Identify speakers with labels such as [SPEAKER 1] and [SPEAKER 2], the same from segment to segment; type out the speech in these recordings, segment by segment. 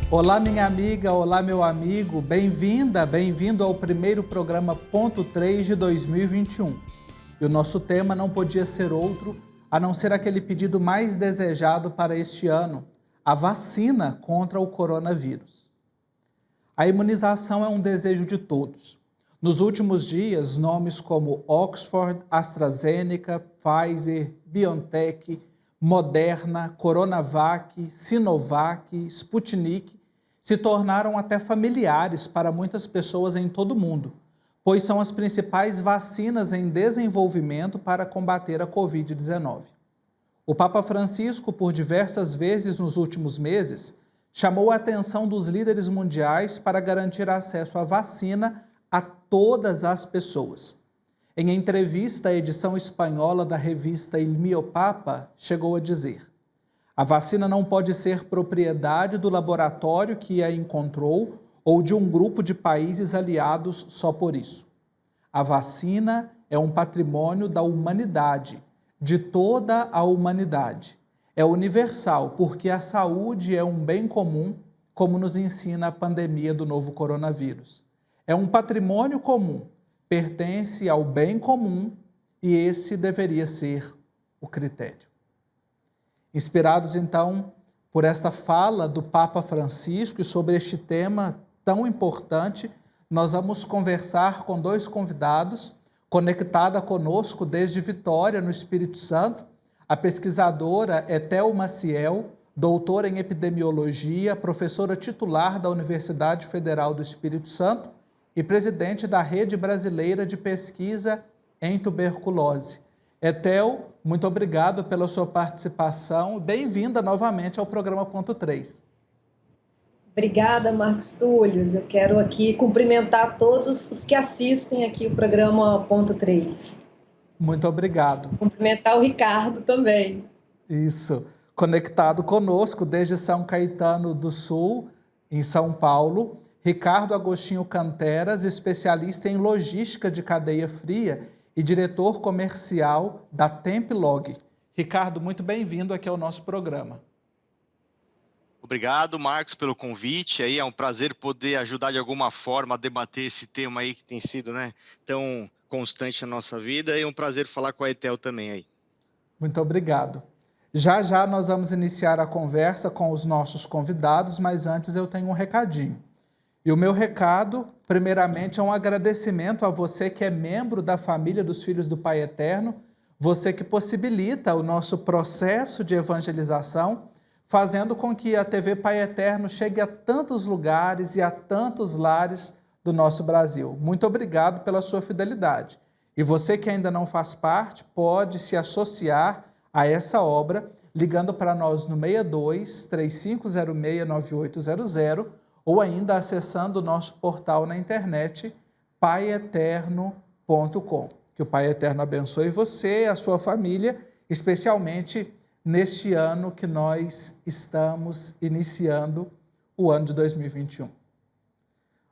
[SPEAKER 1] Olá, minha amiga, olá, meu amigo, bem-vinda, bem-vindo ao primeiro programa Ponto 3 de 2021. E o nosso tema não podia ser outro a não ser aquele pedido mais desejado para este ano, a vacina contra o coronavírus. A imunização é um desejo de todos. Nos últimos dias, nomes como Oxford, AstraZeneca, Pfizer, BioNTech, Moderna, Coronavac, Sinovac, Sputnik se tornaram até familiares para muitas pessoas em todo o mundo, pois são as principais vacinas em desenvolvimento para combater a Covid-19. O Papa Francisco, por diversas vezes nos últimos meses, chamou a atenção dos líderes mundiais para garantir acesso à vacina a todas as pessoas. Em entrevista à edição espanhola da revista Il Mio Papa, chegou a dizer: a vacina não pode ser propriedade do laboratório que a encontrou ou de um grupo de países aliados só por isso. A vacina é um patrimônio da humanidade, de toda a humanidade. É universal, porque a saúde é um bem comum, como nos ensina a pandemia do novo coronavírus. É um patrimônio comum, pertence ao bem comum e esse deveria ser o critério. Inspirados, então, por esta fala do Papa Francisco e sobre este tema tão importante, nós vamos conversar com dois convidados, conectada conosco desde Vitória, no Espírito Santo, a pesquisadora Ethel Maciel, doutora em epidemiologia, professora titular da Universidade Federal do Espírito Santo e presidente da Rede Brasileira de Pesquisa em Tuberculose. Ethel, muito obrigado pela sua participação. Bem-vinda novamente ao programa Ponto 3.
[SPEAKER 2] Obrigada, Marcos Túlio. Eu quero aqui cumprimentar todos os que assistem aqui o programa Ponto 3.
[SPEAKER 1] Muito obrigado.
[SPEAKER 2] Cumprimentar o Ricardo também.
[SPEAKER 1] Isso. Conectado conosco desde São Caetano do Sul, em São Paulo, Ricardo Agostinho Canteras, especialista em logística de cadeia fria e diretor comercial da Templog. Ricardo, muito bem-vindo aqui ao nosso programa.
[SPEAKER 3] Obrigado, Marcos, pelo convite. Aí é um prazer poder ajudar de alguma forma a debater esse tema aí que tem sido, tão constante na nossa vida, e é um prazer falar com a Ethel também aí.
[SPEAKER 1] Muito obrigado. Já já nós vamos iniciar a conversa com os nossos convidados, mas antes eu tenho um recadinho. E o meu recado, primeiramente, é um agradecimento a você que é membro da família dos Filhos do Pai Eterno, você que possibilita o nosso processo de evangelização, fazendo com que a TV Pai Eterno chegue a tantos lugares e a tantos lares do nosso Brasil. Muito obrigado pela sua fidelidade. E você que ainda não faz parte, pode se associar a essa obra, ligando para nós no 62-3506-9800, ou ainda acessando o nosso portal na internet, paieterno.com. Que o Pai Eterno abençoe você e a sua família, especialmente neste ano que nós estamos iniciando, o ano de 2021.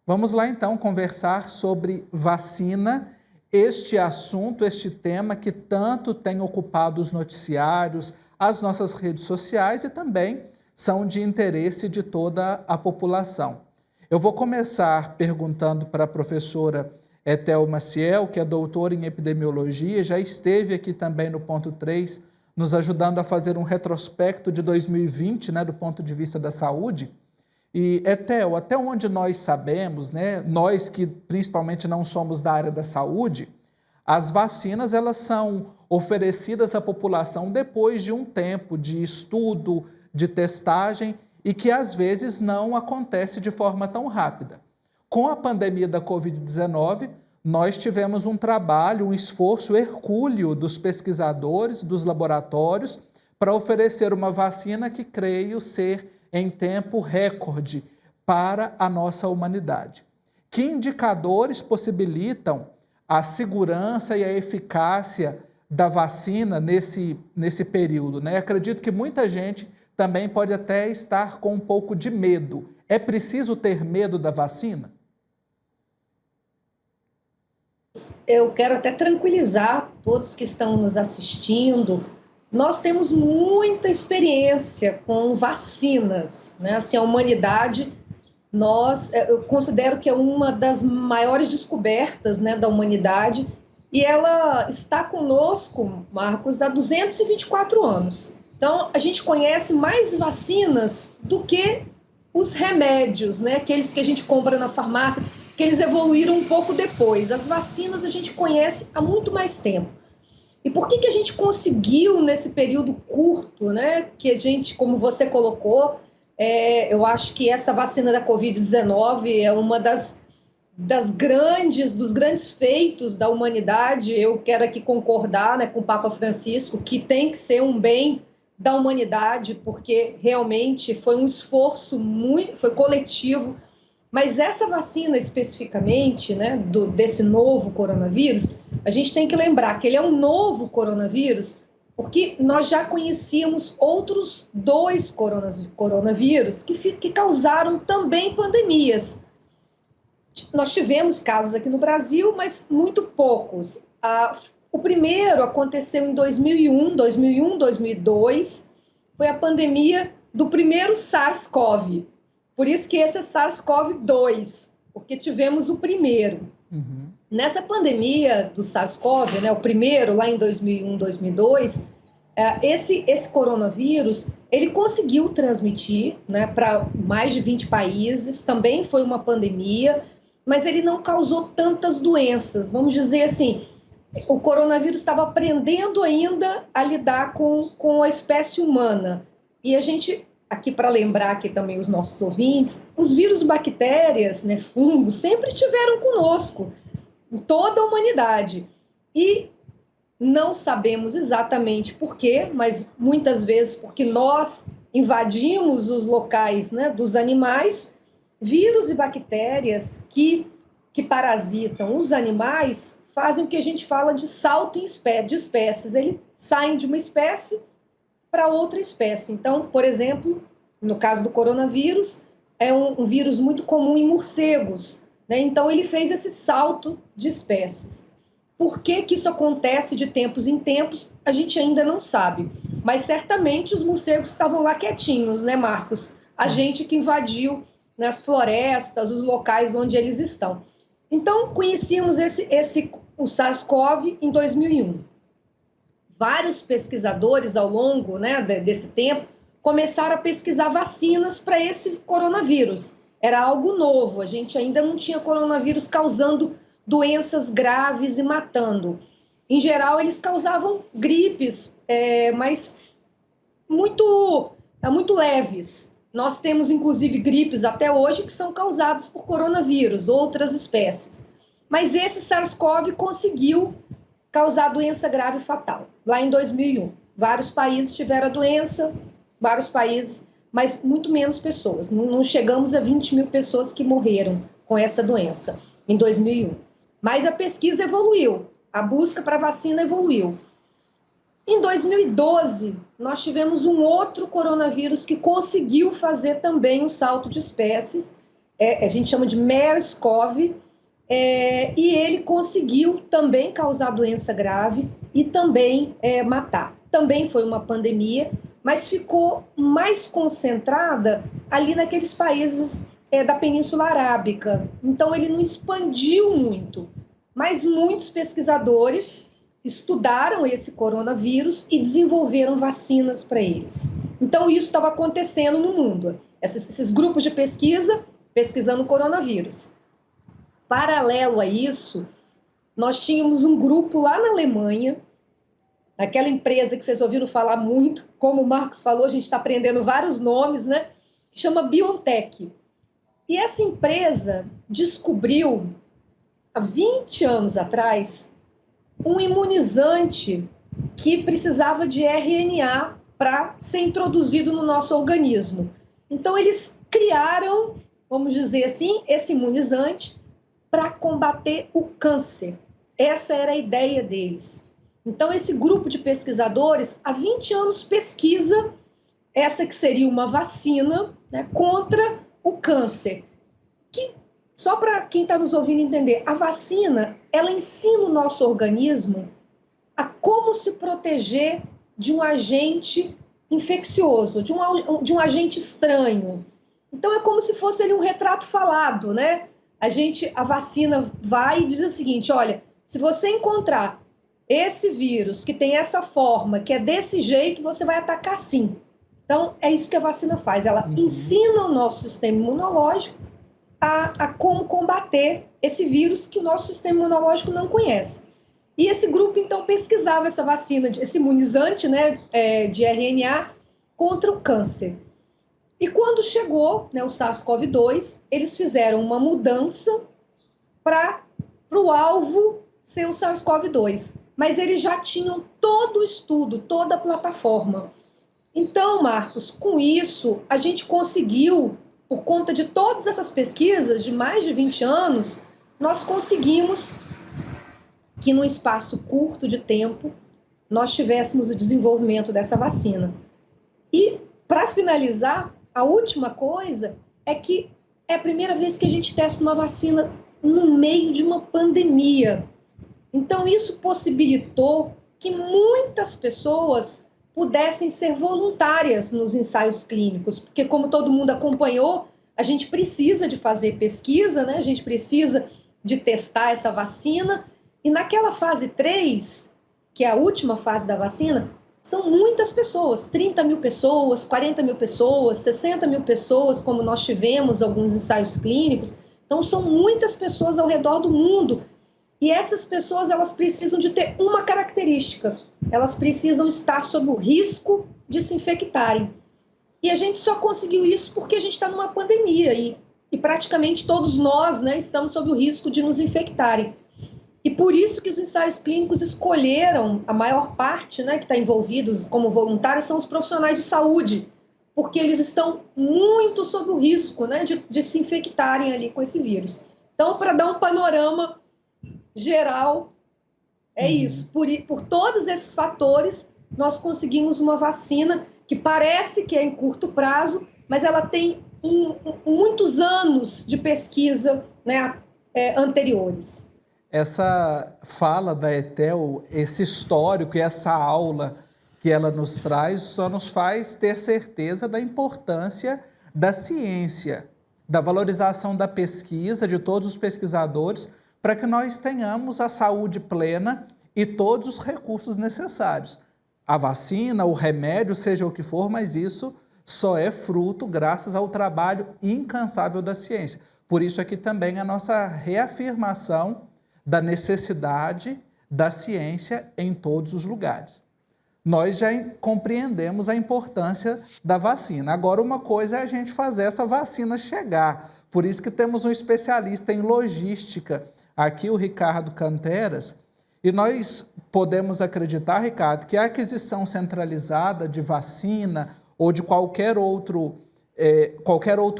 [SPEAKER 1] Vamos lá, então, conversar sobre vacina, este assunto, este tema que tanto tem ocupado os noticiários, as nossas redes sociais e também são de interesse de toda a população. Eu vou começar perguntando para a professora Ethel Maciel, que é doutora em epidemiologia, já esteve aqui também no Ponto 3, nos ajudando a fazer um retrospecto de 2020, do ponto de vista da saúde. E, Ethel, até onde nós sabemos, nós que principalmente não somos da área da saúde, as vacinas elas são oferecidas à população depois de um tempo de estudo, de testagem, e que às vezes não acontece de forma tão rápida. Com a pandemia da Covid-19, nós tivemos um trabalho, um esforço hercúleo dos pesquisadores, dos laboratórios, para oferecer uma vacina que creio ser em tempo recorde para a nossa humanidade. Que indicadores possibilitam a segurança e a eficácia da vacina nesse período? Acredito que muita gente também pode até estar com um pouco de medo. É preciso ter medo da vacina?
[SPEAKER 2] Eu quero até tranquilizar todos que estão nos assistindo nós temos muita experiência com vacinas, né? Assim, a humanidade, eu considero que é uma das maiores descobertas, né, da humanidade, e ela está conosco, Marcos, há 224 anos. Então, a gente conhece mais vacinas do que os remédios, né, aqueles que a gente compra na farmácia, que eles evoluíram um pouco depois. As vacinas a gente conhece há muito mais tempo. E por que a gente conseguiu, nesse período curto, né, que a gente, como você colocou, eu acho que essa vacina da Covid-19 é uma dos grandes feitos da humanidade. Eu quero aqui concordar, né, com o Papa Francisco, que tem que ser um bem da humanidade, porque realmente foi um esforço foi coletivo. Mas essa vacina especificamente, né, desse novo coronavírus, a gente tem que lembrar que ele é um novo coronavírus, porque nós já conhecíamos outros 2 coronavírus que causaram também pandemias. Nós tivemos casos aqui no Brasil, mas muito poucos. O primeiro aconteceu em 2001, 2002, foi a pandemia do primeiro SARS-CoV. Por isso que esse é SARS-CoV-2, porque tivemos o primeiro.
[SPEAKER 1] Uhum.
[SPEAKER 2] Nessa pandemia do SARS-CoV, né, o primeiro, lá em 2001, 2002, esse coronavírus, ele conseguiu transmitir, né, para mais de 20 países, também foi uma pandemia, mas ele não causou tantas doenças. Vamos dizer assim, o coronavírus estava aprendendo ainda a lidar com a espécie humana. E a gente, aqui para lembrar aqui também os nossos ouvintes, os vírus, bactérias, né, fungos, sempre estiveram conosco, em toda a humanidade. E não sabemos exatamente por quê, mas muitas vezes porque nós invadimos os locais, né, dos animais, vírus e bactérias que parasitam os animais fazem o que a gente fala de salto de espécies. Eles saem de uma espécie para outra espécie. Então, por exemplo, no caso do coronavírus, é um vírus muito comum em morcegos, né? Então, ele fez esse salto de espécies. Por que isso acontece de tempos em tempos, a gente ainda não sabe. Mas, certamente, os morcegos estavam lá quietinhos, né, Marcos? A gente que invadiu nas florestas, os locais onde eles estão. Então, conhecíamos o SARS-CoV em 2001. Vários pesquisadores, ao longo, né, desse tempo, começaram a pesquisar vacinas para esse coronavírus. Era algo novo, a gente ainda não tinha coronavírus causando doenças graves e matando. Em geral, eles causavam gripes, mas muito leves. Nós temos, inclusive, gripes até hoje que são causadas por coronavírus, outras espécies. Mas esse SARS-CoV conseguiu causar doença grave e fatal, lá em 2001. Vários países tiveram a doença, mas muito menos pessoas. Não chegamos a 20 mil pessoas que morreram com essa doença em 2001. Mas a pesquisa evoluiu, a busca para vacina evoluiu. Em 2012, nós tivemos um outro coronavírus que conseguiu fazer também um salto de espécies, a gente chama de MERS-CoV, e ele conseguiu também causar doença grave e também matar. Também foi uma pandemia, mas ficou mais concentrada ali naqueles países da Península Arábica. Então, ele não expandiu muito, mas muitos pesquisadores estudaram esse coronavírus e desenvolveram vacinas para eles. Então, isso estava acontecendo no mundo. Esses grupos de pesquisa, pesquisando o coronavírus. Paralelo a isso, nós tínhamos um grupo lá na Alemanha, aquela empresa que vocês ouviram falar muito, como o Marcos falou, a gente está aprendendo vários nomes, né? Que chama BioNTech. E essa empresa descobriu, há 20 anos atrás, um imunizante que precisava de RNA para ser introduzido no nosso organismo. Então, eles criaram, vamos dizer assim, esse imunizante para combater o câncer. Essa era a ideia deles. Então, esse grupo de pesquisadores, há 20 anos, pesquisa essa que seria uma vacina, né, contra o câncer. Que, só para quem está nos ouvindo entender, a vacina, ela ensina o nosso organismo a como se proteger de um agente infeccioso, de um agente estranho. Então é como se fosse ali um retrato falado, né? A vacina vai e diz o seguinte: olha, se você encontrar esse vírus que tem essa forma, que é desse jeito, você vai atacar sim. Então é isso que a vacina faz, ela ensina o nosso sistema imunológico a como combater esse vírus que o nosso sistema imunológico não conhece. E esse grupo, então, pesquisava essa vacina, esse imunizante, né, de RNA contra o câncer. E quando chegou, né, o SARS-CoV-2, eles fizeram uma mudança para o alvo ser o SARS-CoV-2. Mas eles já tinham todo o estudo, toda a plataforma. Então, Marcos, com isso, a gente conseguiu, por conta de todas essas pesquisas de mais de 20 anos, nós conseguimos que, num espaço curto de tempo, nós tivéssemos o desenvolvimento dessa vacina. E, para finalizar, a última coisa é que é a primeira vez que a gente testa uma vacina no meio de uma pandemia. Então, isso possibilitou que muitas pessoas pudessem ser voluntárias nos ensaios clínicos, porque, como todo mundo acompanhou, a gente precisa de fazer pesquisa, né? A gente precisa de testar essa vacina, e naquela fase 3, que é a última fase da vacina, são muitas pessoas, 30 mil pessoas, 40 mil pessoas, 60 mil pessoas, como nós tivemos alguns ensaios clínicos. Então, são muitas pessoas ao redor do mundo. E essas pessoas, elas precisam de ter uma característica. Elas precisam estar sob o risco de se infectarem. E a gente só conseguiu isso porque a gente está numa pandemia. E praticamente todos nós, né, estamos sob o risco de nos infectarem. E por isso que os ensaios clínicos escolheram, a maior parte, né, que está envolvidos como voluntários são os profissionais de saúde, porque eles estão muito sob o risco, né, de se infectarem ali com esse vírus. Então, para dar um panorama geral, é isso. Por todos esses fatores, nós conseguimos uma vacina que parece que é em curto prazo, mas ela tem muitos anos de pesquisa, né, anteriores.
[SPEAKER 1] Essa fala da Etel, esse histórico e essa aula que ela nos traz, só nos faz ter certeza da importância da ciência, da valorização da pesquisa, de todos os pesquisadores, para que nós tenhamos a saúde plena e todos os recursos necessários. A vacina, o remédio, seja o que for, mas isso só é fruto graças ao trabalho incansável da ciência. Por isso aqui também a nossa reafirmação da necessidade da ciência em todos os lugares. Nós já compreendemos a importância da vacina. Agora, uma coisa é a gente fazer essa vacina chegar. Por isso que temos um especialista em logística, aqui o Ricardo Canteras, e nós podemos acreditar, Ricardo, que a aquisição centralizada de vacina ou de qualquer outro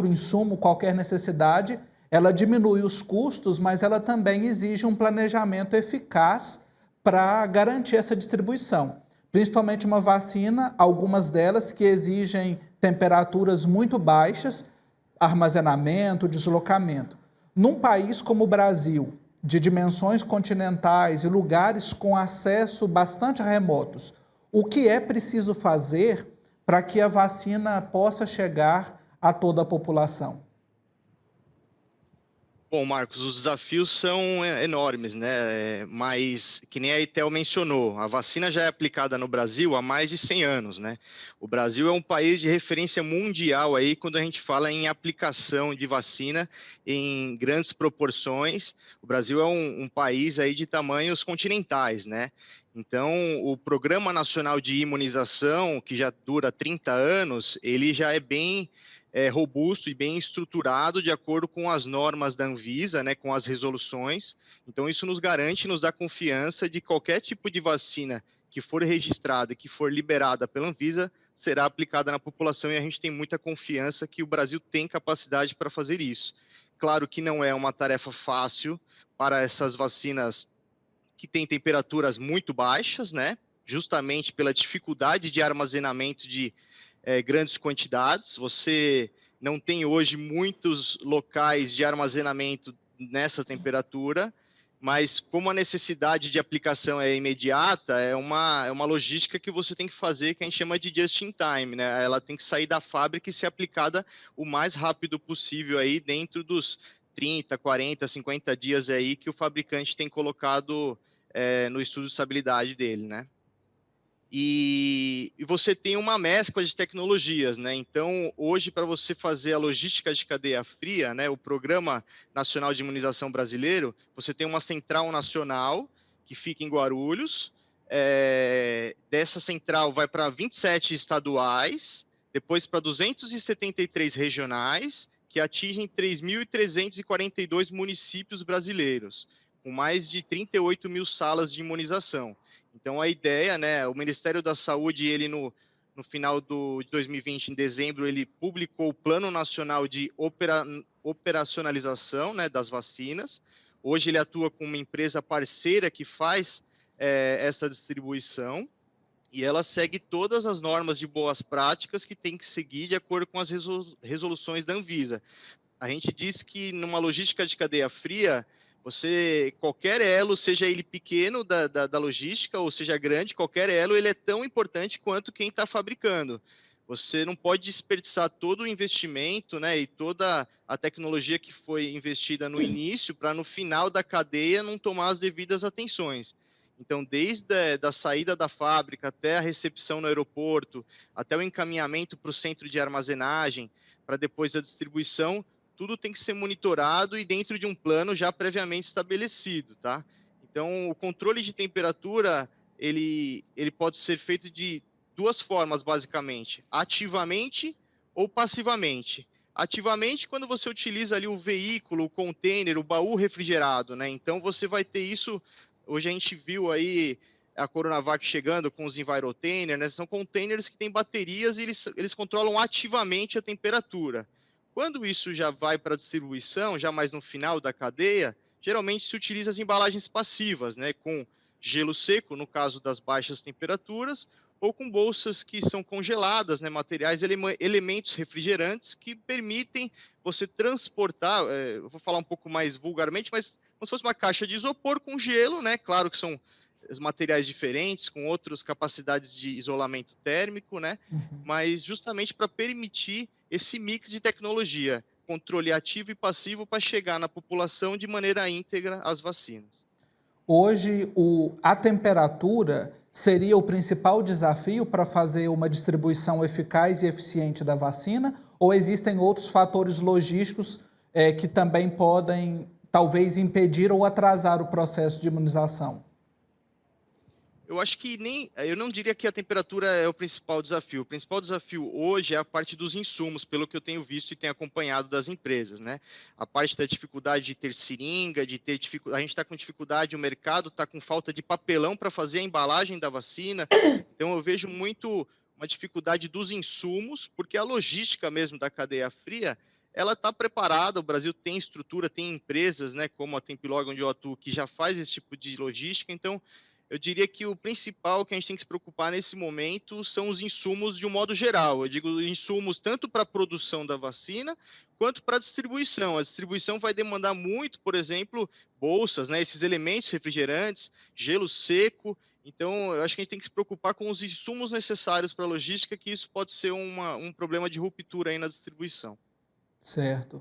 [SPEAKER 1] insumo, qualquer necessidade, ela diminui os custos, mas ela também exige um planejamento eficaz para garantir essa distribuição. Principalmente uma vacina, algumas delas que exigem temperaturas muito baixas, armazenamento, deslocamento. Num país como o Brasil, de dimensões continentais e lugares com acesso bastante remotos, o que é preciso fazer para que a vacina possa chegar a toda a população?
[SPEAKER 3] Bom, Marcos, os desafios são enormes, né? Mas, que nem a Etel mencionou, a vacina já é aplicada no Brasil há mais de 100 anos, né? O Brasil é um país de referência mundial aí quando a gente fala em aplicação de vacina em grandes proporções. O Brasil é um país aí de tamanhos continentais, né? Então, o Programa Nacional de Imunização, que já dura 30 anos, ele já é bem robusto e bem estruturado de acordo com as normas da Anvisa, né, com as resoluções. Então, isso nos garante, nos dá confiança de qualquer tipo de vacina que for registrada, que for liberada pela Anvisa, será aplicada na população e a gente tem muita confiança que o Brasil tem capacidade para fazer isso. Claro que não é uma tarefa fácil para essas vacinas que têm temperaturas muito baixas, né, justamente pela dificuldade de armazenamento de grandes quantidades. Você não tem hoje muitos locais de armazenamento nessa temperatura, mas como a necessidade de aplicação é imediata, é uma logística que você tem que fazer, que a gente chama de just in time, né? Ela tem que sair da fábrica e ser aplicada o mais rápido possível aí dentro dos 30, 40, 50 dias aí que o fabricante tem colocado no estudo de estabilidade dele, né? E você tem uma mescla de tecnologias, né? Então, hoje, para você fazer a logística de cadeia fria, né, o Programa Nacional de Imunização Brasileiro, você tem uma central nacional que fica em Guarulhos. Dessa central vai para 27 estaduais, depois para 273 regionais, que atingem 3.342 municípios brasileiros, com mais de 38 mil salas de imunização. Então, a ideia, né, o Ministério da Saúde, ele no final de 2020, em dezembro, ele publicou o Plano Nacional de Operacionalização, né, das vacinas. Hoje ele atua com uma empresa parceira que faz essa distribuição, e ela segue todas as normas de boas práticas que tem que seguir de acordo com as resoluções da Anvisa. A gente diz que numa logística de cadeia fria, qualquer elo, seja ele pequeno da logística ou seja grande, qualquer elo, ele é tão importante quanto quem está fabricando. Você não pode desperdiçar todo o investimento, né, e toda a tecnologia que foi investida no início para no final da cadeia não tomar as devidas atenções. Então, desde a saída da fábrica até a recepção no aeroporto, até o encaminhamento para o centro de armazenagem, para depois a distribuição, tudo tem que ser monitorado e dentro de um plano já previamente estabelecido, tá? Então, o controle de temperatura, ele pode ser feito de duas formas, basicamente, ativamente ou passivamente. Ativamente, quando você utiliza ali o veículo, o container, o baú refrigerado, né? Então, você vai ter isso, hoje a gente viu aí a Coronavac chegando com os Envirotainer, né? São containers que têm baterias e eles controlam ativamente a temperatura. Quando isso já vai para a distribuição, já mais no final da cadeia, geralmente se utiliza as embalagens passivas, né, com gelo seco, no caso das baixas temperaturas, ou com bolsas que são congeladas, né, materiais, elementos refrigerantes que permitem você transportar, eu vou falar um pouco mais vulgarmente, mas como se fosse uma caixa de isopor com gelo, né, claro que são materiais diferentes, com outras capacidades de isolamento térmico, né, mas justamente para permitir esse mix de tecnologia, controle ativo e passivo para chegar na população de maneira íntegra as vacinas.
[SPEAKER 1] Hoje, a temperatura seria o principal desafio para fazer uma distribuição eficaz e eficiente da vacina? Ou existem outros fatores logísticos que também podem, talvez, impedir ou atrasar o processo de imunização?
[SPEAKER 3] Eu acho que eu não diria que a temperatura é o principal desafio. O principal desafio hoje é a parte dos insumos, pelo que eu tenho visto e tenho acompanhado das empresas, né? A parte da dificuldade de ter seringa, a gente está com dificuldade, o mercado está com falta de papelão para fazer a embalagem da vacina. Então eu vejo muito uma dificuldade dos insumos, porque a logística mesmo da cadeia fria, ela está preparada. O Brasil tem estrutura, tem empresas, né, como a Tempilog, onde eu atuo, que já faz esse tipo de logística. Então eu diria que o principal que a gente tem que se preocupar nesse momento são os insumos de um modo geral. Eu digo insumos tanto para a produção da vacina quanto para a distribuição. A distribuição vai demandar muito, por exemplo, bolsas, né, esses elementos refrigerantes, gelo seco. Então, eu acho que a gente tem que se preocupar com os insumos necessários para a logística, que isso pode ser um problema de ruptura aí na distribuição.
[SPEAKER 1] Certo.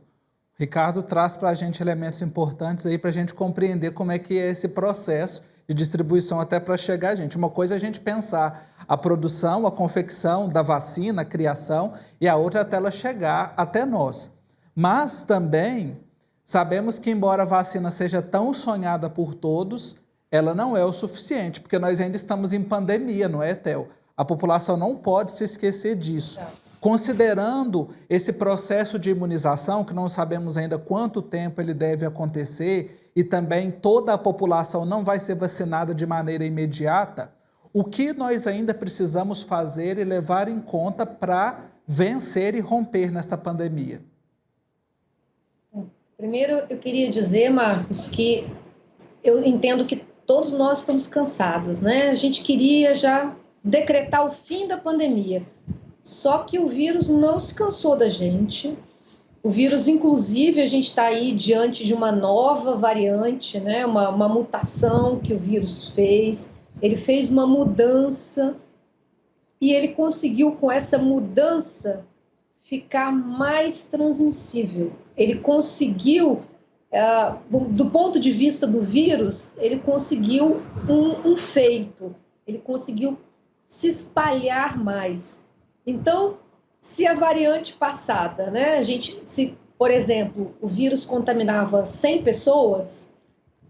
[SPEAKER 1] Ricardo traz para a gente elementos importantes aí para a gente compreender como é que é esse processo de distribuição até para chegar a gente. Uma coisa é a gente pensar a produção, a confecção da vacina, a criação, e a outra até ela chegar até nós. Mas também sabemos que, embora a vacina seja tão sonhada por todos, ela não é o suficiente, porque nós ainda estamos em pandemia, não é, Theo? A população não pode se esquecer disso. Considerando esse processo de imunização, que não sabemos ainda quanto tempo ele deve acontecer, e também toda a população não vai ser vacinada de maneira imediata, o que nós ainda precisamos fazer e levar em conta para vencer e romper nesta pandemia?
[SPEAKER 2] Primeiro, eu queria dizer, Marcos, que eu entendo que todos nós estamos cansados, né? A gente queria já decretar o fim da pandemia. Só que o vírus não se cansou da gente O vírus, inclusive, a gente está aí diante de uma nova variante, né? Uma mutação que o vírus fez. Ele fez uma mudança e ele conseguiu, com essa mudança, ficar mais transmissível. Ele conseguiu, do ponto de vista do vírus, ele conseguiu um feito. Ele conseguiu se espalhar mais. Então, se a variante passada, né, se, por exemplo, o vírus contaminava 100 pessoas,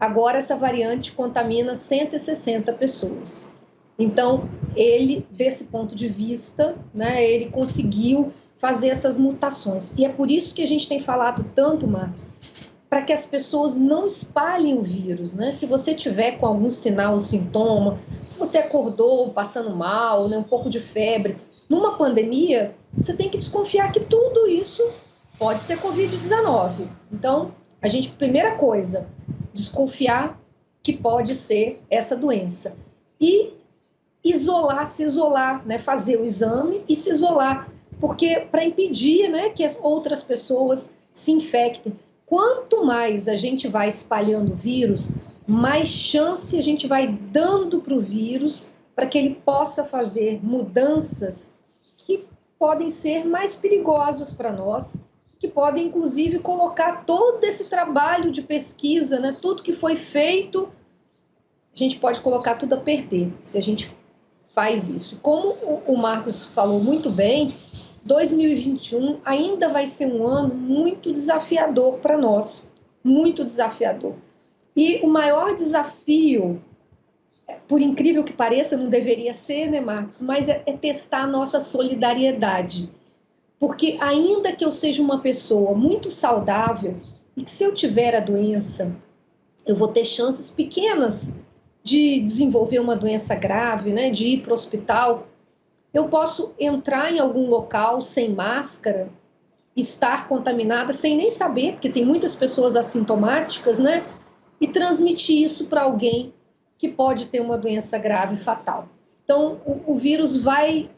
[SPEAKER 2] agora essa variante contamina 160 pessoas. Então, ele, desse ponto de vista, né, ele conseguiu fazer essas mutações. E é por isso que a gente tem falado tanto, Marcos, para que as pessoas não espalhem o vírus, né? Se você tiver com algum sinal ou sintoma, se você acordou passando mal, né, um pouco de febre, numa pandemia, você tem que desconfiar que tudo isso pode ser Covid-19. Então, primeira coisa, desconfiar que pode ser essa doença. E se isolar, né, fazer o exame e se isolar, porque para impedir, né, que as outras pessoas se infectem. Quanto mais a gente vai espalhando o vírus, mais chance a gente vai dando para o vírus para que ele possa fazer mudanças que podem ser mais perigosas para nós, que podem, inclusive, colocar todo esse trabalho de pesquisa, né, tudo que foi feito, a gente pode colocar tudo a perder se a gente faz isso. Como o Marcos falou muito bem, 2021 ainda vai ser um ano muito desafiador para nós, muito desafiador. E o maior desafio, por incrível que pareça, não deveria ser, né, Marcos, mas é testar a nossa solidariedade. Porque ainda que eu seja uma pessoa muito saudável, e que se eu tiver a doença, eu vou ter chances pequenas de desenvolver uma doença grave, né, de ir para o hospital, eu posso entrar em algum local sem máscara, estar contaminada sem nem saber, porque tem muitas pessoas assintomáticas, né? E transmitir isso para alguém que pode ter uma doença grave e fatal. Então, o vírus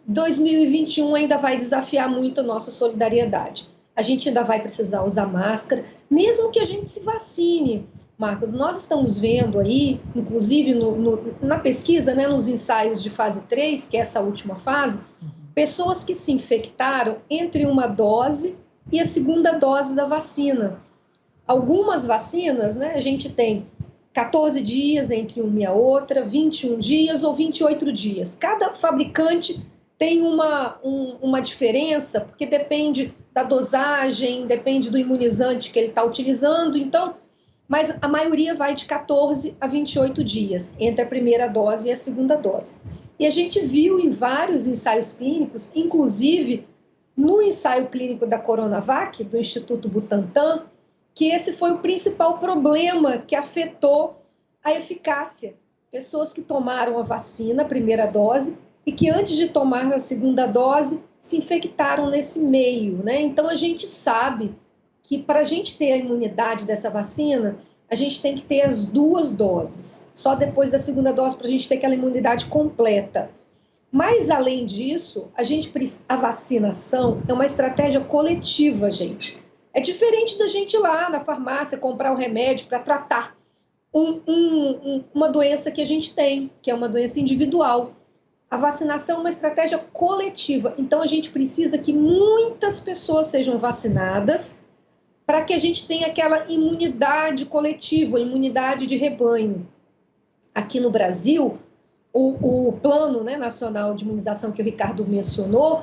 [SPEAKER 2] 2021 ainda vai desafiar muito a nossa solidariedade. A gente ainda vai precisar usar máscara, mesmo que a gente se vacine. Marcos, nós estamos vendo aí, inclusive na pesquisa, né, nos ensaios de fase 3, que é essa última fase, pessoas que se infectaram entre uma dose e a segunda dose da vacina. Algumas vacinas, né, a gente tem 14 dias entre uma e a outra, 21 dias ou 28 dias. Cada fabricante tem uma diferença, porque depende da dosagem, depende do imunizante que ele está utilizando, então... Mas a maioria vai de 14 a 28 dias, entre a primeira dose e a segunda dose. E a gente viu em vários ensaios clínicos, inclusive no ensaio clínico da Coronavac, do Instituto Butantan, que esse foi o principal problema que afetou a eficácia. Pessoas que tomaram a vacina, a primeira dose, e que antes de tomar a segunda dose, se infectaram nesse meio, né? Então a gente sabe que para a gente ter a imunidade dessa vacina, a gente tem que ter as duas doses. Só depois da segunda dose para a gente ter aquela imunidade completa. Mas, além disso, a vacinação é uma estratégia coletiva, gente. É diferente da gente ir lá na farmácia comprar um remédio para tratar uma doença que a gente tem, que é uma doença individual. A vacinação é uma estratégia coletiva. Então, a gente precisa que muitas pessoas sejam vacinadas para que a gente tenha aquela imunidade coletiva, imunidade de rebanho. Aqui no Brasil, o Plano, né, Nacional de Imunização que o Ricardo mencionou,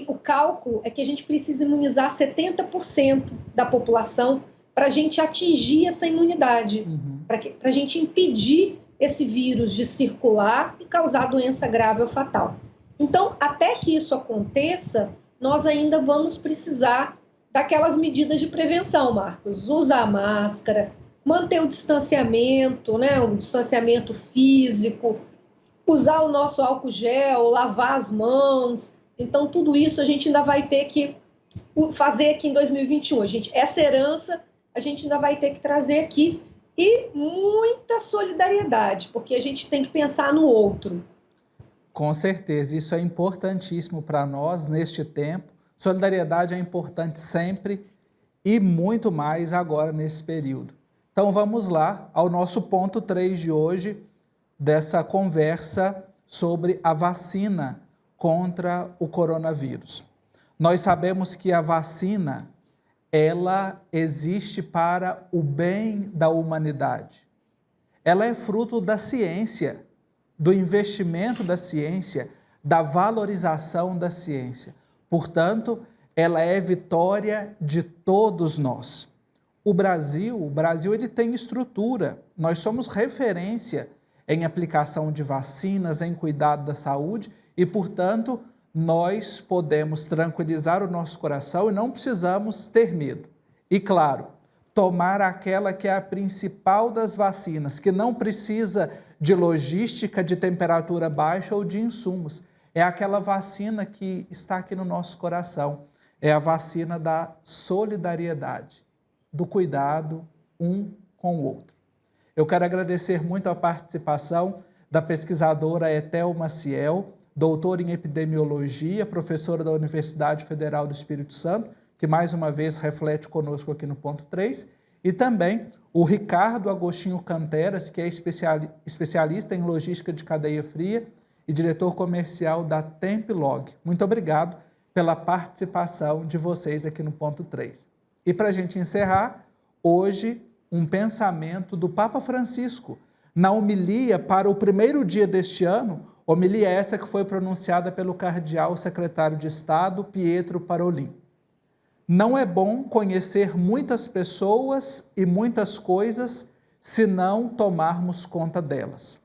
[SPEAKER 2] o cálculo é que a gente precisa imunizar 70% da população para a gente atingir essa imunidade, para a gente impedir esse vírus de circular e causar doença grave ou fatal. Então, até que isso aconteça, nós ainda vamos precisar daquelas medidas de prevenção, Marcos. Usar máscara, manter o distanciamento, né, o distanciamento físico, usar o nosso álcool gel, lavar as mãos. Então, tudo isso a gente ainda vai ter que fazer aqui em 2021. Essa herança a gente ainda vai ter que trazer aqui. E muita solidariedade, porque a gente tem que pensar no outro.
[SPEAKER 1] Com certeza, isso é importantíssimo para nós neste tempo, Solidariedade é importante sempre e muito mais agora nesse período. Então vamos lá ao nosso ponto 3 de hoje, dessa conversa sobre a vacina contra o coronavírus. Nós sabemos que a vacina, ela existe para o bem da humanidade. Ela é fruto da ciência, do investimento da ciência, da valorização da ciência. Portanto, ela é vitória de todos nós. O Brasil ele tem estrutura. Nós somos referência em aplicação de vacinas, em cuidado da saúde e, portanto, nós podemos tranquilizar o nosso coração e não precisamos ter medo. E, claro, tomar aquela que é a principal das vacinas, que não precisa de logística, de temperatura baixa ou de insumos. É aquela vacina que está aqui no nosso coração. É a vacina da solidariedade, do cuidado um com o outro. Eu quero agradecer muito a participação da pesquisadora Etel Maciel, doutora em epidemiologia, professora da Universidade Federal do Espírito Santo, que mais uma vez reflete conosco aqui no ponto 3, e também o Ricardo Agostinho Canteras, que é especialista em logística de cadeia fria e diretor comercial da Templog. Muito obrigado pela participação de vocês aqui no ponto 3. E para a gente encerrar, hoje, um pensamento do Papa Francisco, na homilia para o primeiro dia deste ano, homilia essa que foi pronunciada pelo cardeal secretário de Estado, Pietro Parolin. Não é bom conhecer muitas pessoas e muitas coisas se não tomarmos conta delas.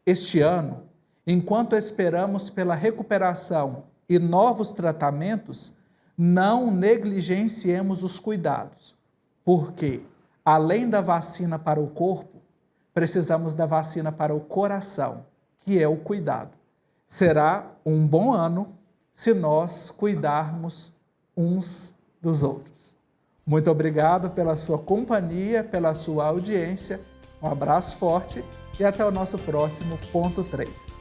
[SPEAKER 1] Este ano, enquanto esperamos pela recuperação e novos tratamentos, não negligenciemos os cuidados, porque, além da vacina para o corpo, precisamos da vacina para o coração, que é o cuidado. Será um bom ano se nós cuidarmos uns dos outros. Muito obrigado pela sua companhia, pela sua audiência. Um abraço forte e até o nosso próximo ponto 3.